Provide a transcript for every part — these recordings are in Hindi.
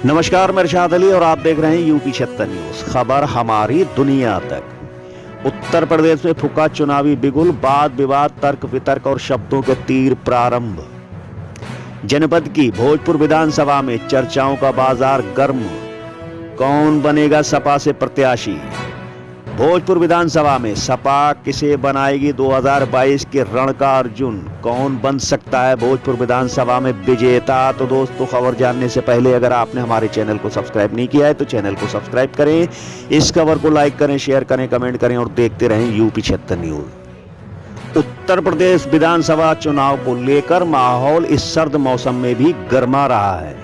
नमस्कार, मैं इरशाद अली और आप देख रहे हैं यूपी 76 न्यूज। खबर हमारी दुनिया तक। उत्तर प्रदेश में फूका चुनावी बिगुल, वाद विवाद, तर्क वितर्क और शब्दों के तीर प्रारंभ। जनपद की भोजपुर विधानसभा में चर्चाओं का बाजार गर्म। कौन बनेगा सपा से प्रत्याशी? भोजपुर विधानसभा में सपा किसे बनाएगी 2022 के रण का अर्जुन? कौन बन सकता है भोजपुर विधानसभा में विजेता? तो दोस्तों, खबर जानने से पहले अगर आपने हमारे चैनल को सब्सक्राइब नहीं किया है तो चैनल को सब्सक्राइब करें, इस खबर को लाइक करें, शेयर करें, कमेंट करें और देखते रहें यूपी 76 न्यूज। उत्तर प्रदेश विधानसभा चुनाव को लेकर माहौल इस सर्द मौसम में भी गर्मा रहा है।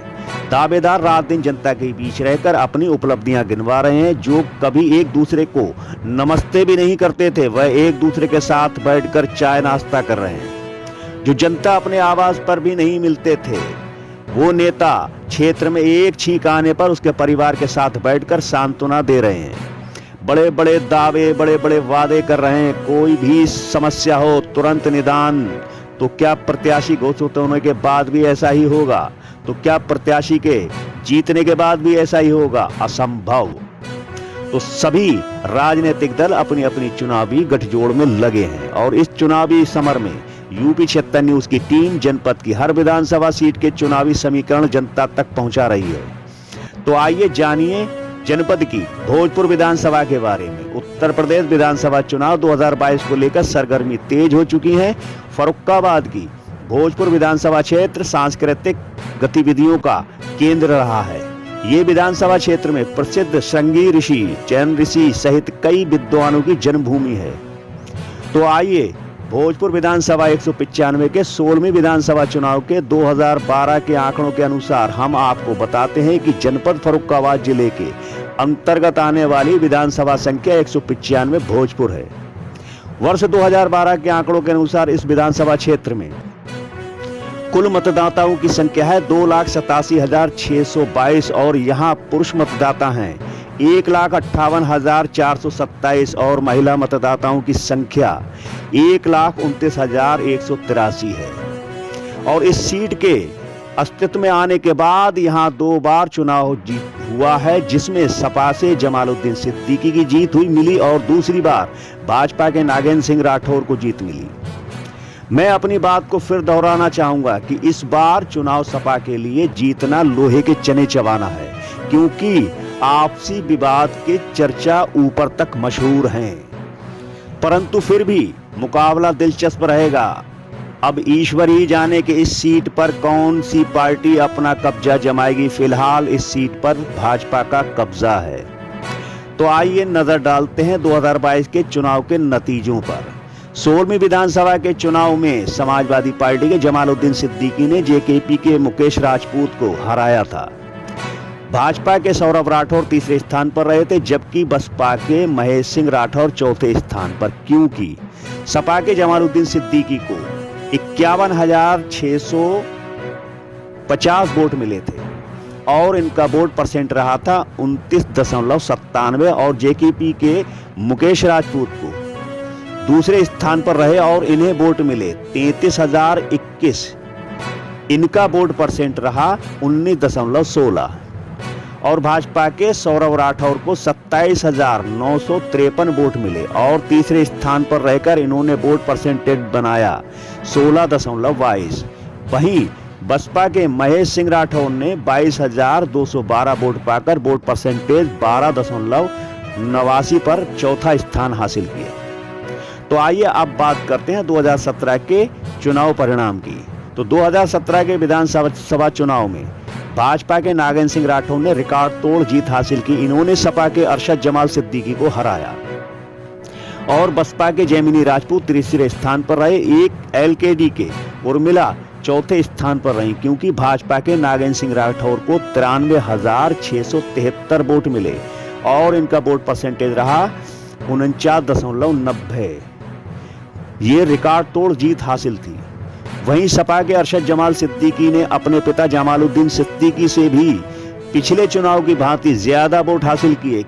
दावेदार रात दिन जनता के बीच रहकर अपनी उपलब्धियां गिनवा रहे हैं। जो कभी एक दूसरे को नमस्ते भी नहीं करते थे, वह एक दूसरे के साथ बैठकर चाय नाश्ता कर रहे हैं। जो जनता अपने आवास पर भी नहीं मिलते थे, वो नेता क्षेत्र में एक छींक आने पर उसके परिवार के साथ बैठकर सांत्वना दे रहे हैं। बड़े बड़े दावे, बड़े बड़े वादे कर रहे हैं। कोई भी समस्या हो तुरंत निदान। तो क्या प्रत्याशी घोषित होने के बाद भी ऐसा ही होगा? तो क्या प्रत्याशी के जीतने के बाद भी ऐसा ही होगा? असंभव। तो सभी राजनीतिक दल अपनी अपनी चुनावी गठजोड़ में लगे हैं और इस चुनावी समर में यूपी 76 न्यूज की टीम जनपद की हर विधानसभा सीट के चुनावी समीकरण जनता तक पहुंचा रही है। तो आइए जानिए जनपद की भोजपुर विधानसभा के बारे में। उत्तर प्रदेश विधानसभा चुनाव 2022 को लेकर सरगर्मी तेज हो चुकी है। फर्रुखाबाद की भोजपुर विधानसभा क्षेत्र सांस्कृतिक गतिविधियों का केंद्र रहा है। ये विधानसभा क्षेत्र में प्रसिद्ध श्रृंगी ऋषि, जैन ऋषि सहित कई विद्वानों की जन्मभूमि है। तो आइए भोजपुर विधानसभा 195 के 16वीं विधानसभा चुनाव के 2012 के आंकड़ों के अनुसार हम आपको बताते हैं कि जनपद फर्रुखाबाद जिले के अंतर्गत आने वाली विधानसभा संख्या 195 भोजपुर है। वर्ष 2012 के आंकड़ों के अनुसार इस विधानसभा क्षेत्र में कुल मतदाताओं की संख्या है 2,87,622 और यहाँ पुरुष मतदाता हैं 1,58,427 और महिला मतदाताओं की संख्या 1,29,183 है। और इस सीट के अस्तित्व में आने के बाद यहाँ 2 बार चुनाव हुआ है, जिसमें सपा से जमालुद्दीन सिद्दीकी की जीत हुई मिली और दूसरी बार भाजपा के नागेंद्र सिंह राठौर को जीत मिली। मैं अपनी बात को फिर दोहराना चाहूंगा कि इस बार चुनाव सपा के लिए जीतना लोहे के चने चबाना है, क्योंकि आपसी विवाद के चर्चा ऊपर तक मशहूर हैं। परंतु फिर भी मुकाबला दिलचस्प रहेगा। अब ईश्वर ही जाने कि इस सीट पर कौन सी पार्टी अपना कब्जा जमाएगी। फिलहाल इस सीट पर भाजपा का कब्जा है। तो आइए नजर डालते हैं 2022 के चुनाव के नतीजों पर। 16वीं विधानसभा के चुनाव में समाजवादी पार्टी के जमालुद्दीन सिद्दीकी ने जेकेपी के मुकेश राजपूत को हराया था। भाजपा के सौरभ राठौर तीसरे स्थान पर रहे थे, जबकि बसपा के महेश सिंह राठौर चौथे स्थान पर, क्योंकि सपा के जमालुद्दीन सिद्दीकी को 51,650 वोट मिले थे और इनका वोट परसेंट रहा था 29.97 और जेकेपी के मुकेश राजपूत को दूसरे स्थान पर रहे और इन्हें वोट मिले 33,021। इनका वोट परसेंट रहा 19.16 और भाजपा के सौरभ राठौर को 27,953 वोट मिले और तीसरे स्थान पर रहकर इन्होंने वोट परसेंटेज बनाया 16.22। वहीं बसपा के महेश सिंह राठौर ने 22,212 वोट पाकर वोट परसेंटेज 12.89 पर चौथा स्थान हासिल किया। तो आइए अब बात करते हैं 2017 के चुनाव परिणाम की। तो 2017 के विधानसभा चुनाव में भाजपा के नागेंद्र सिंह राठौर ने रिकॉर्ड तोड़ जीत हासिल की। इन्होंने सपा के अरशद जमाल सिद्दीकी को हराया और बसपा के जैमिनी राजपूत तीसरे स्थान पर रहे। एक एलकेडी के उर्मिला चौथे स्थान पर रही, क्योंकि भाजपा के नागेंद्र सिंह राठौर को 93,673 वोट मिले और इनका वोट परसेंटेज रहा 49.90। ये रिकॉर्ड तोड़ जीत हासिल थी। वहीं सपा के अरशद जमाल सिद्दीकी ने अपने पिता जमालुद्दीन सिद्दीकी से भी पिछले चुनाव की भांति ज्यादा वोट हासिल किए।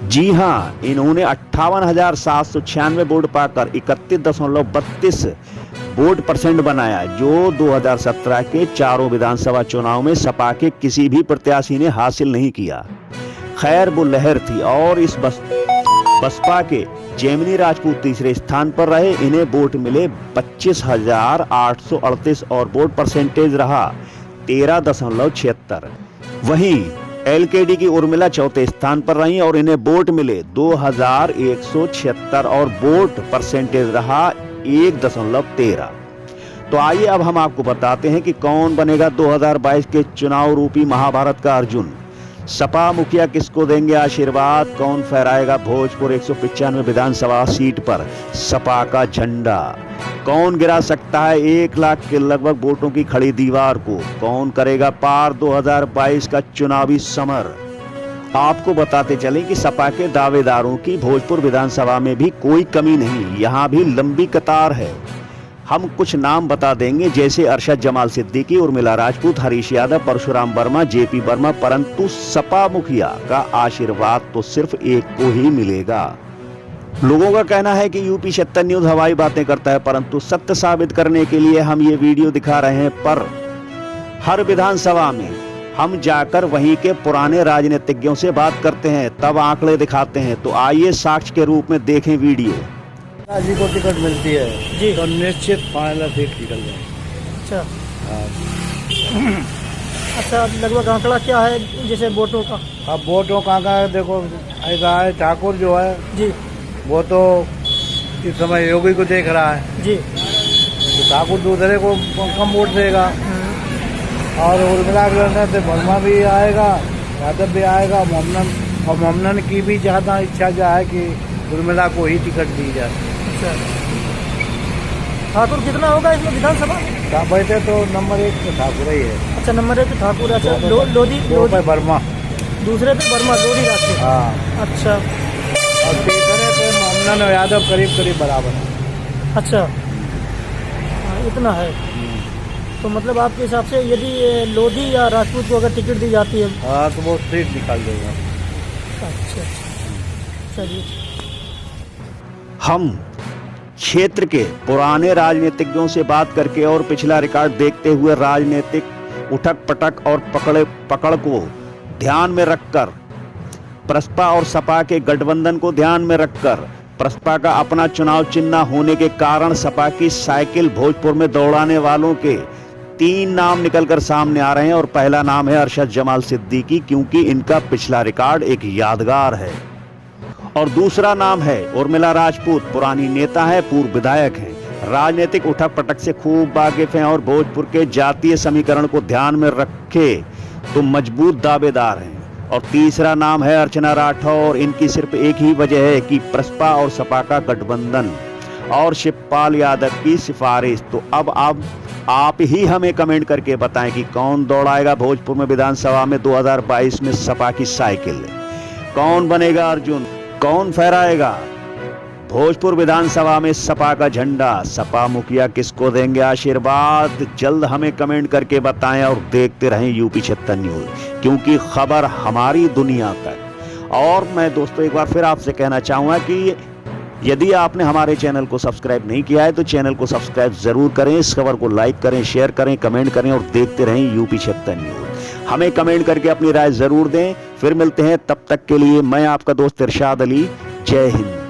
जी हां, इन्होंने 58,796 वोट पाकर 31.32 वोट परसेंट बनाया जो 2017 के चारों विधानसभा चुनाव में सपा के किसी भी प्रत्याशी ने हासिल नहीं किया। खैर वो लहर थी और इस बसपा के जेमिनी राजपूत तीसरे स्थान पर रहे। इन्हें वोट मिले 25,838 और वोट परसेंटेज रहा 13.76। वहीं एलकेडी की उर्मिला चौथे स्थान पर रही और इन्हें वोट मिले 2,176 और वोट परसेंटेज रहा 1.13। तो आइए अब हम आपको बताते हैं कि कौन बनेगा 2022 के चुनाव रूपी महाभारत का अर्जुन। सपा मुखिया किसको देंगे आशीर्वाद, कौन फहराएगा भोजपुर 195 विधानसभा सीट पर सपा का झंडा, कौन गिरा सकता है 1 लाख के लगभग वोटों की खड़ी दीवार को, कौन करेगा पार 2022 का चुनावी समर। आपको बताते चलें कि सपा के दावेदारों की भोजपुर विधानसभा में भी कोई कमी नहीं, यहाँ भी लंबी कतार है। हम कुछ नाम बता देंगे जैसे अरशद जमाल सिद्दीकी, उर्मिला राजपूत, हरीश यादव, परशुराम वर्मा, जेपी वर्मा, परंतु सपा मुखिया का आशीर्वाद तो सिर्फ एक को ही मिलेगा। लोगों का कहना है कि यूपी 76 न्यूज हवाई बातें करता है, परंतु सत्य साबित करने के लिए हम ये वीडियो दिखा रहे हैं। पर हर विधानसभा में हम जाकर वहीं के पुराने राजनीतिज्ञों से बात करते हैं, तब आंकड़े दिखाते हैं। तो आइए साक्ष्य के रूप में देखें वीडियो। जी को टिकट मिलती है जी तो निश्चित 5 लाख सीट निकल जाए। अच्छा हाँ। अच्छा, लगभग आंकड़ा क्या है जैसे वोटों का? अब वोटों का देखो ऐसा है, ठाकुर जो है जी वो तो इस समय योगी को देख रहा है, जी तो ठाकुर दूसरे को कम वोट देगा। और उर्मिला के लड़ने से वर्मा भी आएगा, यादव भी आएगा, मोमनन की भी ज़्यादा इच्छा जो है कि उर्मिला को ही टिकट दी जाए। अच्छा, ठाकुर कितना होगा इसमें विधानसभा? वैसे तो नंबर 1 तो ठाकुर ही है। अच्छा, नंबर 1 ठाकुर। अच्छा, लोधी पे वर्मा, दूसरे पे वर्मा, लोधी रास्ते। हाँ। अच्छा, और तीसरे पे मोमनन और यादव करीब करीब बराबर है। अच्छा हाँ, इतना है। तो मतलब आपके हिसाब से यदि लोधी या राजपूत को अगर टिकट दी जाती है हाँ तो वो सीट निकाल देगा। अच्छा, चलिए। हम क्षेत्र के पुराने राजनीतिज्ञों से बात करके और पिछला रिकॉर्ड देखते हुए राजनीतिक उठक पटक और पकड़ को ध्यान में रखकर, प्रसपा और सपा के गठबंधन को ध्यान में रखकर, प्रसपा का अपना चुनाव चिन्ह होने के कारण सपा की साइकिल भोजपुर में दौड़ाने वालों के 3 नाम निकलकर सामने आ रहे हैं। और पहला नाम है अरशद जमाल सिद्दीकी, क्योंकि इनका पिछला रिकॉर्ड एक यादगार है। और दूसरा नाम है उर्मिला राजपूत, पुरानी नेता है, पूर्व विधायक हैं, राजनीतिक उठक पटक से खूब वाकिफ हैं और भोजपुर के जातीय समीकरण को ध्यान में रखे तो मजबूत दावेदार हैं। और तीसरा नाम है अर्चना राठौर। इनकी सिर्फ एक ही वजह है कि प्रसपा और सपा का गठबंधन और शिवपाल यादव की सिफारिश। तो अब आप ही हमें कमेंट करके बताएं कि कौन दौड़ाएगा भोजपुर में विधानसभा में 2022 में सपा की साइकिल, कौन बनेगा अर्जुन, कौन फहराएगा भोजपुर विधानसभा में सपा का झंडा, सपा मुखिया किसको देंगे आशीर्वाद। जल्द हमें कमेंट करके बताएं और देखते रहें यूपी 76 न्यूज, क्योंकि खबर हमारी दुनिया तक। और मैं दोस्तों एक बार फिर आपसे कहना चाहूंगा कि यदि आपने हमारे चैनल को सब्सक्राइब नहीं किया है तो चैनल को सब्सक्राइब जरूर करें, इस खबर को लाइक करें, शेयर करें, कमेंट करें और देखते रहें यूपी 76 न्यूज। हमें कमेंट करके अपनी राय जरूर दें। फिर मिलते हैं, तब तक के लिए मैं आपका दोस्त इरशाद अली। जय हिंद।